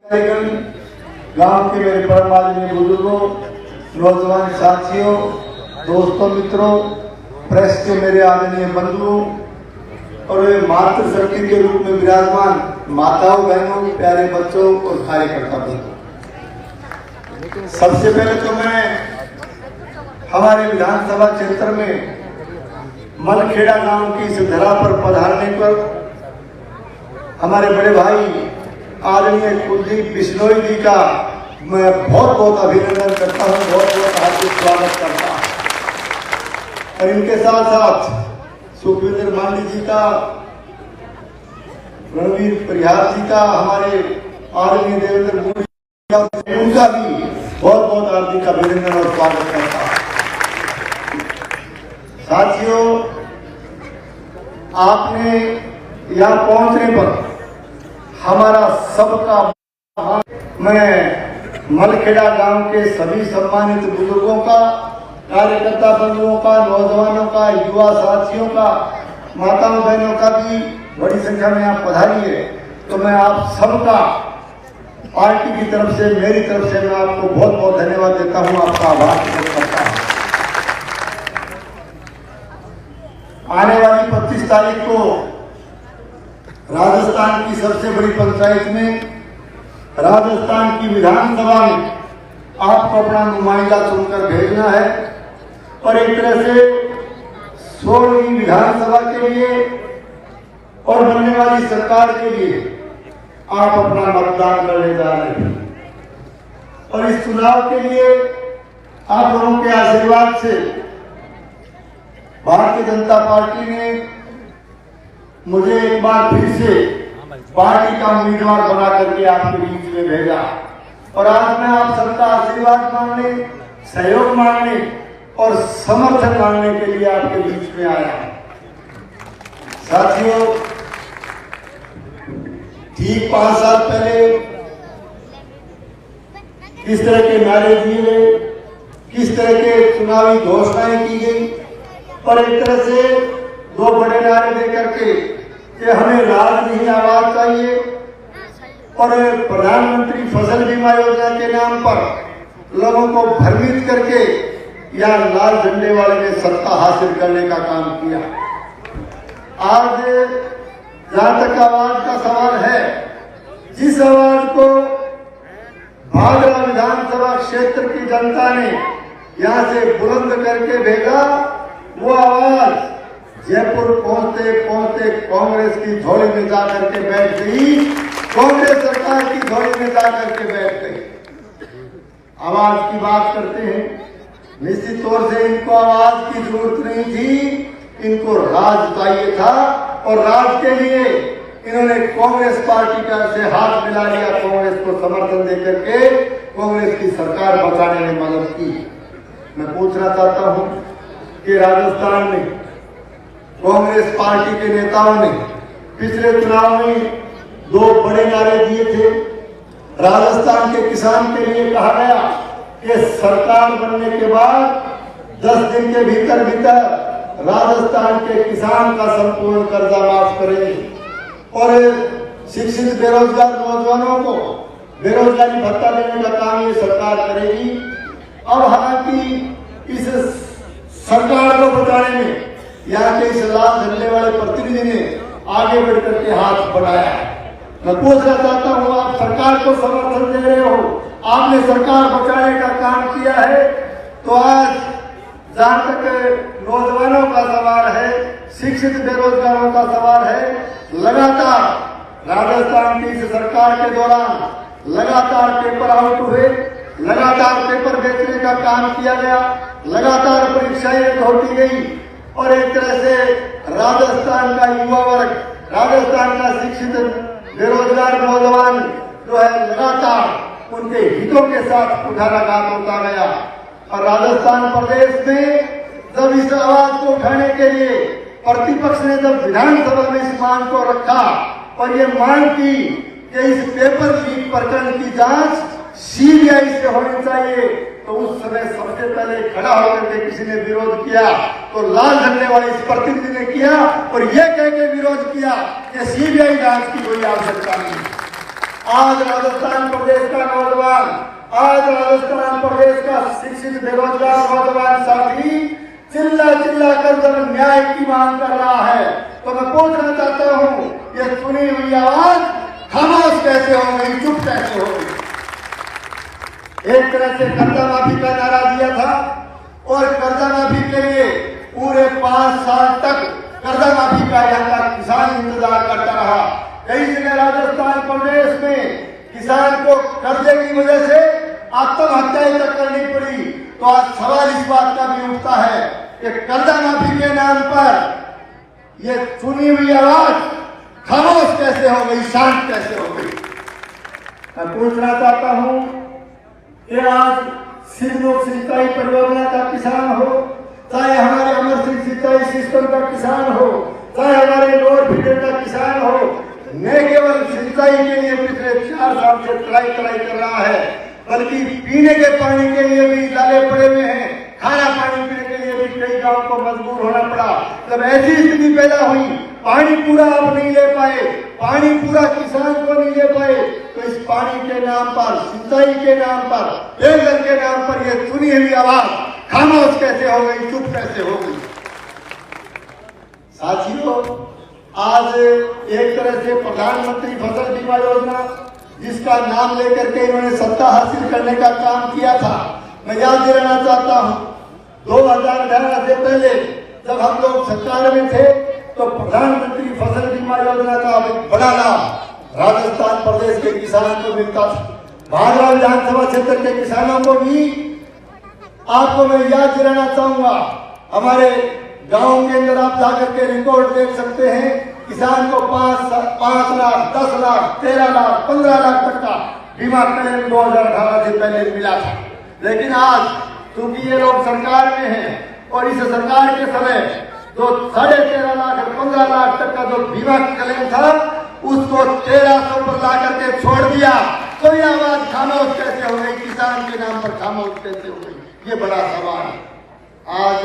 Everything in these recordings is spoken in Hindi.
गांव के मेरे परम आदरणीय बुजुर्गों, नौजवान साथियों, दोस्तों, मित्रों, प्रेस के मेरे आदरणीय बंधुओं और मातृ शक्ति के रूप में विराजमान माताओं, बहनों, प्यारे बच्चों और कार्यकर्ता बंधुओं, सबसे पहले तो मैं हमारे विधानसभा क्षेत्र में मलखेड़ा गांव की इस धरा पर पधारने पर हमारे बड़े भाई आदरणीय कुलदीप बिश्नोई जी का मैं बहुत बहुत अभिनंदन करता हूं, बहुत बहुत हार्दिक स्वागत करता हूं। और इनके साथ साथ सुखविंदर मांडी जी का, रणवीर परिहार जी का, हमारे आदरणीय देवेंद्र मोदी का, उनका भी बहुत बहुत हार्दिक अभिनंदन और स्वागत करता हूं। साथियों, आपने यहाँ पहुंचने पर हमारा सबका, मैं मलखेड़ा गांव के सभी सम्मानित बुजुर्गों का, कार्यकर्ता बंधुओं का, नौजवानों का, युवा साथियों का, माताओं बहनों का भी बड़ी संख्या में आप पधारी है, तो मैं आप सबका पार्टी की तरफ से, मेरी तरफ से मैं आपको बहुत बहुत धन्यवाद देता हूं, आपका आभार व्यक्त करता हूं। आने वाली 25 तारीख को राजस्थान की सबसे बड़ी पंचायत में, राजस्थान की विधानसभा में आपको अपना नुमाइंदा चुनकर भेजना है और एक तरह से 16वीं विधानसभा के लिए और बनने वाली सरकार के लिए आप अपना मतदान करने जा रहे हैं। और इस चुनाव के लिए आप लोगों के आशीर्वाद से भारतीय जनता पार्टी ने मुझे एक बार फिर से पार्टी का उम्मीदवार बना करके आपके बीच में भेजा और आज मैं आप सबका आशीर्वाद मांगने, सहयोग मांगने और समर्थन मांगने के लिए आपके बीच में आया। साथियों, ठीक 5 साल पहले किस तरह के नारे दिए गए, किस तरह के चुनावी घोषणाएं की गई और एक तरह से 2 बड़े नारे देकर के कि हमें राज नहीं आवाज चाहिए और प्रधानमंत्री फसल बीमा योजना के नाम पर लोगों को भ्रमित करके या लाल झंडे वाले ने सत्ता हासिल करने का काम किया। आज जहां तक आवाज का सवाल है, जिस आवाज को भागरा विधानसभा क्षेत्र की जनता ने यहां से बुलंद करके भेजा, वो आवाज जयपुर पहुंचते पहुंचते कांग्रेस की झोली में जाकर के बैठ गई, कांग्रेस सरकार की झोली में जाकर के बैठ गई। आवाज की बात करते हैं, निश्चित तौर से इनको आवाज की जरूरत नहीं थी, इनको राज चाहिए था और राज के लिए इन्होंने कांग्रेस पार्टी का से हाथ मिला लिया, कांग्रेस को समर्थन देकर के कांग्रेस की सरकार बचाने में मदद की। मैं पूछना चाहता हूं कि राजस्थान में कांग्रेस पार्टी के नेताओं ने पिछले चुनाव में 2 बड़े नारे दिए थे। राजस्थान के किसान के लिए कहा गया कि सरकार बनने के बाद 10 दिन के भीतर भीतर राजस्थान के किसान का संपूर्ण कर्जा माफ करेंगे और शिक्षित बेरोजगार नौजवानों को बेरोजगारी भत्ता देने का काम ये सरकार करेगी। अब हालांकि इस सरकार को बचाने में यहाँ के इस लाल झंडे वाले प्रतिनिधि ने आगे बढ़ करके हाथ बढ़ाया है। मैं पूछना चाहता हूँ, आप सरकार को समर्थन दे रहे हो, आपने सरकार बचाने का काम किया है, तो आज जहां तक नौजवानों का सवाल है, शिक्षित बेरोजगारों का सवाल है, लगातार राजस्थान की इस सरकार के दौरान लगातार पेपर आउट हुए, लगातार पेपर बेचने का काम किया गया, लगातार परीक्षाएं होती गई और एक तरह से राजस्थान का युवा वर्ग, राजस्थान का शिक्षित बेरोजगार नौजवान जो है लगातार उनके हितों के साथ कुठाराघात होता गया। और राजस्थान प्रदेश में जब इस आवाज को उठाने के लिए प्रतिपक्ष ने जब विधानसभा में इस मांग को रखा और ये मांग की कि इस पेपर लीक प्रकरण की जांच सीबीआई से होनी चाहिए, तो उस समय सबसे पहले खड़ा होकर के किसी ने विरोध किया, तो लाल झंडे वाले इस प्रतिनिधि ने किया और यह कह के विरोध किया कि सीबीआई जांच की कोई आवश्यकता नहीं। आज राजस्थान को आज राजस्थान प्रदेश का शिक्षित बेरोजगार नौजवान साथी चिल्ला चिल्ला कर जब न्याय की मांग कर रहा है, तो मैं पूछना चाहता हूँ, ये सुनी हुई आवाज खामोश कैसे हो गई, चुप कैसे हो गई? एक तरह से कर्जा माफी का नारा दिया था और कर्जा माफी के लिए पूरे 5 साल तक कर्जा माफी का यहाँ का किसान इंतजार करता रहा। कई जगह राजस्थान प्रदेश में किसान को कर्जे की वजह से आत्महत्याएं तक करनी पड़ी। तो आज सवाल इस बात का भी उठता है कि कर्जा माफी के नाम पर ये सुनी हुई आवाज खामोश कैसे हो गई, शांत कैसे हो गई? मैं पूछना चाहता हूं कि आज सिंधु सिंचाई परियोजना का किसान हो, चाहे हमारे अमर सिंह सिंचाई सिस्टम का किसान हो, चाहे हमारे लोअर फीडर का किसान हो, न केवल सिंचाई के लिए पिछले 4 साल से ट्राई कर रहा है, बल्कि पीने के पानी के लिए भी लाले पड़े हुए हैं। खाना पानी पीने के लिए भी कई गांव को मजबूर होना पड़ा। जब ऐसी स्थिति पैदा हुई, पानी पूरा आप नहीं ले पाए, पानी पूरा किसान को नहीं ले पाए, तो इस पानी के नाम पर, सिंचाई के नाम पर, पेयजल के नाम पर ये सुनी हुई आवाज खामोश कैसे हो गई, चुप कैसे हो गई? साथियों, आज एक तरह से प्रधानमंत्री फसल बीमा योजना, जिसका नाम लेकर के इन्होंने सत्ता हासिल करने का काम किया था, मैं याद दिलाना चाहता हूं 2018 से पहले जब हम लोग सरकार में थे, तो प्रधानमंत्री फसल बीमा योजना का एक बड़ा लाभ राजस्थान प्रदेश के किसानों को मिलता था। भादरा विधानसभा क्षेत्र के किसानों को भी आपको मैं याद दिलाना चाहूंगा, हमारे गांव के अंदर आप जाकर के रिकॉर्ड देख सकते हैं, किसान को 5 लाख, 10 लाख, 13 लाख, 15 लाख तक का बीमा क्लेम 2018 से पहले मिला था। लेकिन आज क्योंकि ये लोग सरकार में हैं और इस सरकार के समय जो 13.5 लाख और 15 लाख तक का जो बीमा क्लेम था, उसको 1300 पर ला करके छोड़ दिया। तो ये आवाज खामोश कैसे हो गई, किसान के नाम पर खामोश कैसे हो गई, ये बड़ा सवाल है। आज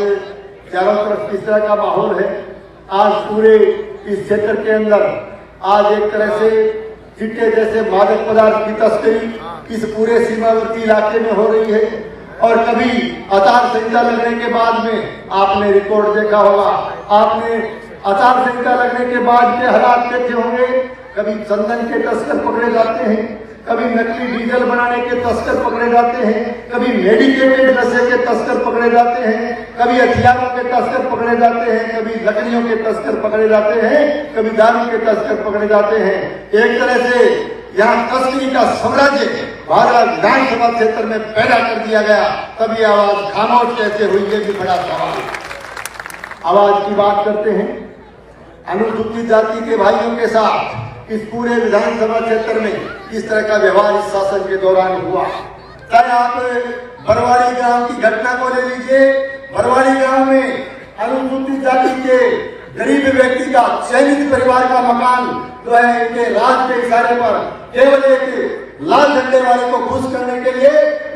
चारों तरफ किस तरह का माहौल है? आज पूरे इस क्षेत्र के अंदर आज एक तरह से चिट्टे जैसे मादक पदार्थ की तस्करी इस पूरे सीमावर्ती इलाके में हो रही है। और कभी आचार संहिता लगने के बाद में आपने रिकॉर्ड देखा होगा, आपने आचार संहिता लगने के बाद के हालात देखे होंगे। कभी चंदन के तस्कर पकड़े जाते हैं, कभी नकली डीजल बनाने के तस्कर पकड़े जाते हैं, कभी मेडिकेटेड नशे के तस्कर पकड़े जाते हैं, कभी हथियारों के तस्कर पकड़े जाते हैं, कभी लकड़ियों के तस्कर पकड़े जाते हैं, कभी दारू के तस्कर पकड़े जाते हैं। एक तरह से यहाँ तस्करी का साम्राज्य भादरा विधानसभा क्षेत्र में पैदा कर दिया गया। तभी आवाज खामोश कैसे हुई, ये भी बड़ा सवाल। आवाज की बात करते हैं, अनुसूचित जाति के भाइयों के साथ इस पूरे विधानसभा क्षेत्र में किस तरह का व्यवहार इस शासन के दौरान हुआ। चाहे आप बरवाड़ी गांव की घटना को ले लीजिए, बरवाड़ी गांव में अनुसूचित जाति के गरीब व्यक्ति का चयनित परिवार का मकान जो है इनके राज के इशारे पर केवल एक लाल झंडे वाले को खुश करने के लिए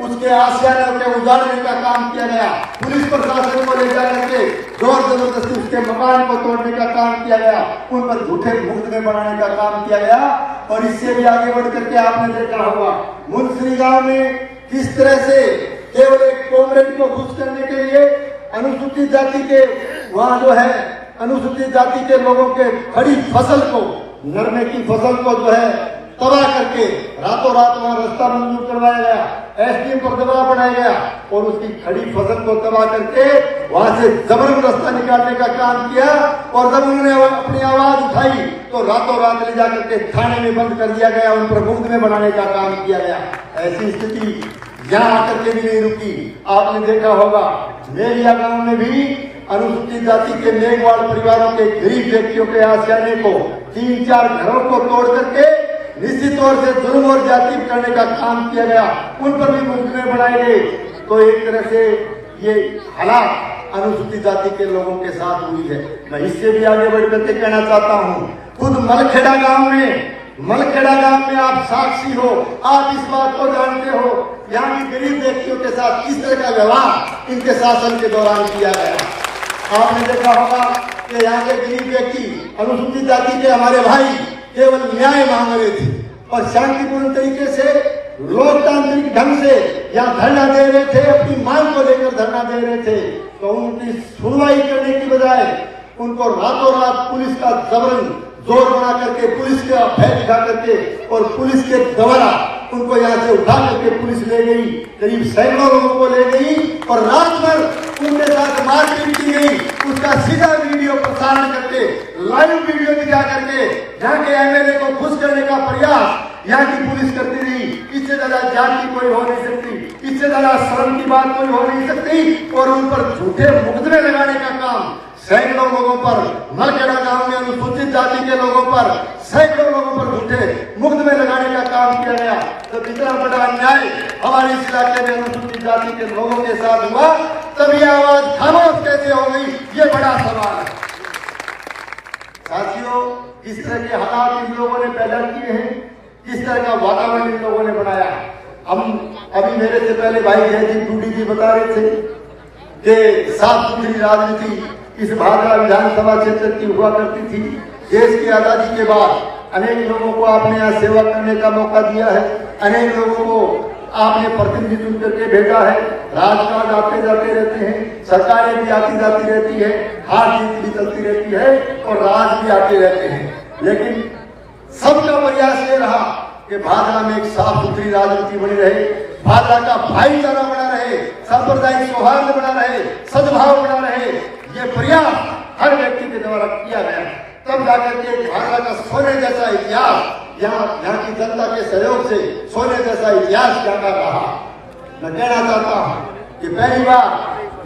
उसके आशियाने के उजाड़ने का काम किया गया। पुलिस प्रशासन को ले जाकर के जोर जबरदस्ती उसके मकान को तोड़ने का काम किया गया, उन पर झूठे मुकदमे बनाने का काम किया गया। और इससे भी आगे बढ़ करके आपने देखा होगा मुंसरी गांव में किस तरह से केवल एक कॉमरेड को खुश करने के लिए अनुसूचित जाति के वहां जो है अनुसूचित जाति के लोगों के खड़ी फसल को, नरमे की फसल को जो है तबाह करके रातों रात वहां रास्ता मंजूर करवाया गया, एसडीएम पर दबाव बनाया गया और उसकी खड़ी फसल को तबाह करके वहां से जबरन रास्ता निकालने का काम किया। और जब उन्होंने अपनी आवाज उठाई तो रातों रात ले जाकर के थाने में बंद कर दिया गया, उन पर मुकदमे बनाने का काम किया गया। ऐसी स्थिति यहाँ आकर के भी नहीं रुकी। आपने देखा होगा मेरिया गांव में भी अनुसूचित जाति के मेघवाल परिवारों के गरीब व्यक्तियों के आशियाने को 3-4 घरों को तोड़ करके निश्चित तौर से जुल्म और जाति करने का काम किया गया, उन पर भी मुकदमे बनाए गए। तो एक तरह से ये हालात अनुसूचित जाति के लोगों के साथ हुई है। मैं इससे भी आगे बढ़ करके कहना चाहता हूँ, खुद मलखेड़ा गांव में आप साक्षी हो, आप इस बात को जानते हो यहाँ की गरीब व्यक्तियों के साथ किस तरह का व्यवहार इनके शासन के दौरान किया गया। आपने देखा होगा कि यहाँ के गरीब व्यक्ति अनुसूचित जाति के हमारे भाई केवल न्याय मांग रहे थे और शांतिपूर्ण तरीके से लोकतांत्रिक ढंग से यहाँ धरना दे रहे थे, अपनी मांग को लेकर धरना दे रहे थे, तो उनकी सुनवाई करने की बजाय उनको रातों रात पुलिस का जबरन जोर बना करके, पुलिस का भय दिखा करके और पुलिस के द्वारा उनको यहाँ से उठा करके पुलिस ले गई, करीब सैकड़ों लोगों को ले गई और रात भर उनके साथ मारपीट की गई। उसका सीधा वीडियो प्रसारण करके, लाइव वीडियो दिखा करके यहाँ के एमएलए को खुश करने का प्रयास यहाँ की पुलिस करती रही। इससे ज्यादा जान की कोई हो नहीं सकती, इससे ज्यादा शर्म की बात कोई हो नहीं सकती। और उन पर झूठे मुकदमे लगाने का काम सैकड़ों लोगों पर, मरखेड़ा गांव में अनुसूचित जाति के लोगों पर सैकड़ों लोगों पर झूठे मुकदमे लगाने का काम किया गया। तो इतना बड़ा अन्याय हमारे इस इलाके में अनुसूचित जाति के लोगों के साथ हुआ, तब ये आवाज खामोश कैसे हो गई, ये बड़ा सवाल है। साथियों, किस तरह के हालात इन लोगों ने पैदा किए हैं, किस तरह का वातावरण इन लोगों ने बनाया। हम अभी मेरे से पहले भाई जयदीप टूडी जी बता रहे थे कि साफ सुथरी राजनीति इस भादरा विधानसभा क्षेत्र की हुआ करती थी। देश की आजादी के बाद अनेक लोगों को आपने यहाँ सेवा करने का मौका दिया है, अनेक लोगों को आपने प्रतिनिधि चुन करके भेजा है। राजकाज आते जाते रहते हैं, सरकारें भी आती जाती रहती है, हार जीत भी चलती रहती है और राज भी आते रहते हैं, लेकिन सबका प्रयास ये रहा कि भादरा में एक साफ सुथरी राजनीति बनी रहे, भादरा का भाईचारा बना रहे, सांप्रदायिक सौहार्द बना रहे, सद्भाव बना रहे। ये प्रयास हर व्यक्ति के द्वारा किया गया, तब जाकर के भादरा का सोने जैसा इतिहास यहाँ की जनता के सहयोग से सोने जैसा इतिहास यहाँ का रहा। मैं कहना चाहता हूँ कि पहली बार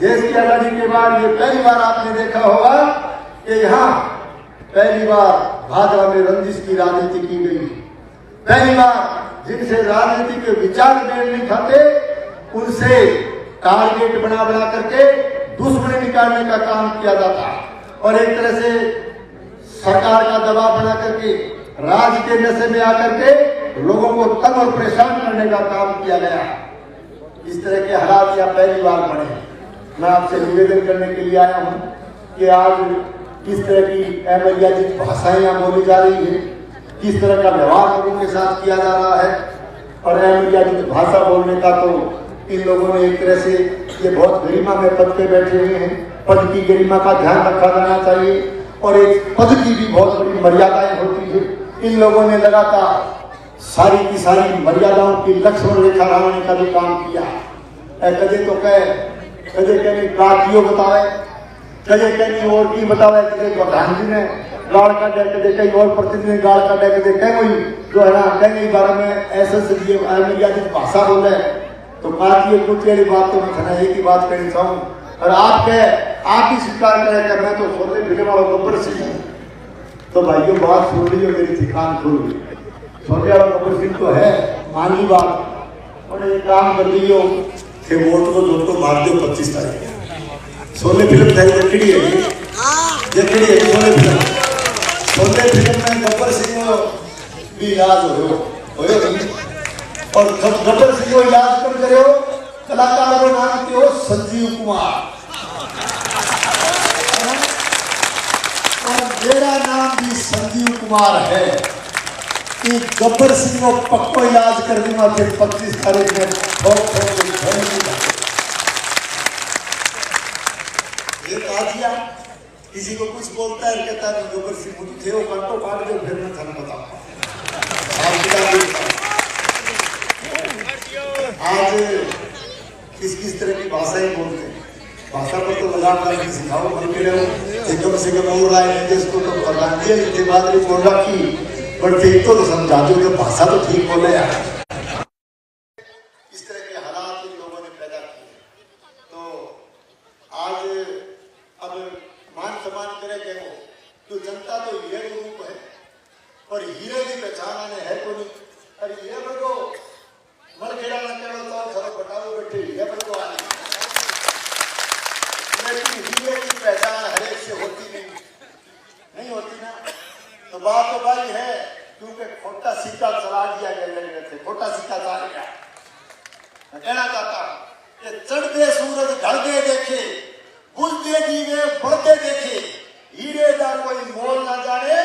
देश की आजादी के बाद ये पहली बार आपने देखा होगा कि यहाँ पहली बार भादरा में रंजिश की राजनीति की गई। पहली बार जिनसे राजनीति के विचार मेल नहीं खाते उनसे टारगेट बना बना करके दुश्मनी निकालने का काम किया जाता और एक तरह से सरकार का दबाव बना करके राज के नशे में आकर के लोगों को तंग और परेशान करने का काम किया गया। इस तरह के हालात यहाँ पहली बार बने। मैं आपसे निवेदन करने के लिए आया हूँ कि आज किस तरह की अमर्यादित भाषाएं यहाँ बोली जा रही है, किस तरह का व्यवहार लोगों के साथ किया जा रहा है। और अमर्यादित भाषा बोलने का तो इन लोगों ने एक तरह से ये बहुत गरिमा में पद पे बैठे हुए हैं, पद की गरिमा का ध्यान रखा जाना चाहिए और एक पद की भी बहुत बड़ी मर्यादाएं होती है। इन लोगों ने लगातार सारी की सारी मर्यादाओं की लक्ष्मण रेखा लाने का भी काम किया। कदे तो कदे कहने काटियो बतावे, कदे कहनी और की बतावे, कदे प्रधानजी ने गाड़ का डे, कदे कई और प्रतिनिधि ने गाड़ का डे, कदे कह कोई जो है ना कहने के बारे में ऐसे से अमर्यादित भाषा बोले तो काटियो कुछ वाली बात तो मैं एक ही बात कहनी चाहूँ और आप ही स्वीकार करें कि मैं तो सोने फिरने वाला गब्बर सिंह हूँ। तो भाइयों बात सुन ली और मेरी थकान खुल गई। सोने वाला गब्बर सिंह तो है, मान ली बात और एक काम कर लियो कि वोट को दोस्तों मार दो 25 तारीख। सोने फिल्म जकड़ी है, जकड़ी है सोने फिल्म में गब्बर सिंह भी याद हो और गब्बर सिंह को याद कर करे हो, कलाकार को नाम के हो संजीव कुमार और मेरा नाम भी संजीव कुमार है। कि गब्बर सिंह को पक्को याद कर दूंगा फिर 25 तारीख में किसी को कुछ बोलता है कहता है गब्बर सिंह थे वो कंटो काट दो फिर मैं थाना बताऊंगा। आज किस तरह की भाषाएं बोलते हैं, भाषा पर तो लगा कर सिखाओ बोलते रहो। कम से कम बोल रहा है जिसको तो प्रधान जी बात नहीं बोल रहा की बट ठीक तो समझा दो कि भाषा तो ठीक बोले यार। इस तरह के हालात इन लोगों ने पैदा किए। तो आज अब मान सम्मान करे तो जनता तो हीरे के रूप है और हीरे की पहचान आने है तो नहीं। अरे हीरे पर को मरखेड़ा ना करो तो सब बटाओ बैठे हीरे पर को आने, लेकिन हीरे की पहचान हर एक से होती नहीं होती ना। तो बात तो भाई है क्योंकि खोटा सिक्का चला दिया गया थे, खोटा सिक्का चल गया। मैं कहना चाहता हूँ कि चढ़ते सूरज ढलते देखे, बुझते दीवे बढ़ते देखे, हीरे का कोई मोल ना जाने,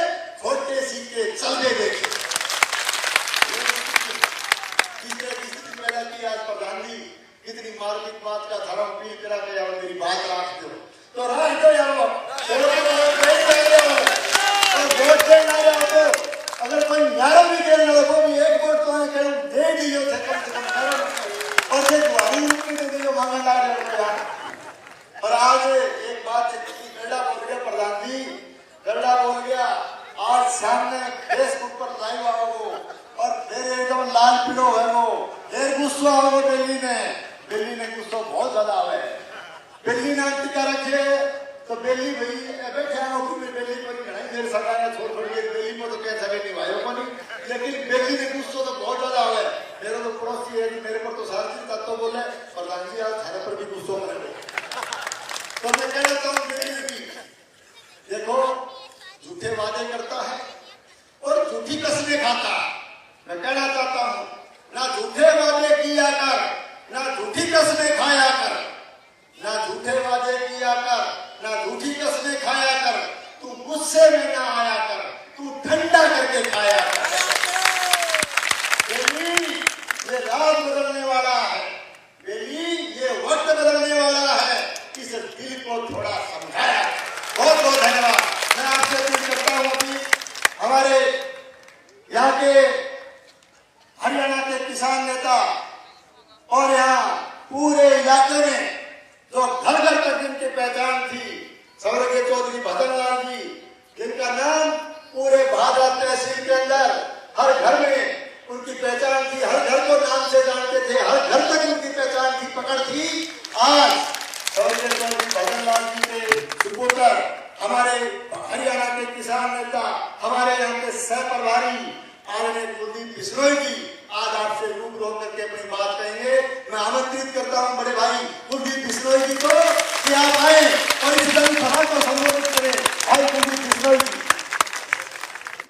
छोटे सिक्के चलते देखे। पैदा की आज प्रधान जी कितनी मार्मिक बात का धर्म पील करा के और मेरी बात राख दो तो राख दो यार तो अगर कोई न्याय भी कहने लगो भी एक वोट तो करूं दे दियो से कम करो और ये दुआरी नहीं दे दियो मांगने लगा यार। और आज एक बात गड्ढा बोल गया प्रधान जी, गड्ढा बोल गया आज सामने फेसबुक पर लाइव आओ और फिर एकदम लाल पीलो है वो फिर गुस्सा आओ दिल्ली ने गुस्सा बहुत ज्यादा आवे दिल्ली ने टीका रखे तो दिल्ली भाई बैठे नौकरी में दिल्ली पर घड़ी देर सरकार ने छोड़ छोड़ दिल्ली में तो क्या सके नहीं भाइयों को नहीं लेकिन दिल्ली ने गुस्सा तो बहुत ज्यादा आवे मेरे तो पड़ोसी है मेरे पर तो सारी चीज तत्व बोले प्रधान जी आज थाने पर भी गुस्सा करे तो मैं कहना चाहूँ दिल्ली की देखो झूठे वादे करता है और झूठी कसमें खाता है। मैं कहना चाहता हूँ ना झूठे वादे किया कर ना झूठी कसमें खाया कर ना झूठे वादे किया कर ना झूठी कसमें खाया कर तू गुस्से में ना आया कर तू ठंडा करके खाया कर। ये राज बदलने वाला है ये वक्त बदलने वाला है इस दिल को थोड़ा समझाया। बहुत बहुत धन्यवाद। मैं आपसे अपील करता हूँ कि हमारे यहाँ के हरियाणा के किसान नेता और यहाँ पूरे इलाके में जो घर घर तक जिनकी पहचान थी स्वर्गीय चौधरी भजनलाल जी जिनका नाम पूरे भादरा तहसील के अंदर हर घर में उनकी पहचान थी, हर घर को नाम से जानते थे, हर घर तक उनकी पहचान थी, पकड़ थी। आज स्वर्गीय चौधरी भजनलाल जी के सुपुत्र हमारे हरियाणा के किसान नेता हमारे यहाँ के सह प्रभारी आदरणीय कुलदीप बिश्नोई जी आज आपसे रूबरू होकर के अपनी बात कहेंगे। मैं आमंत्रित करता हूँ बड़े भाई कुलदीप बिश्नोई जी को कि आप आए।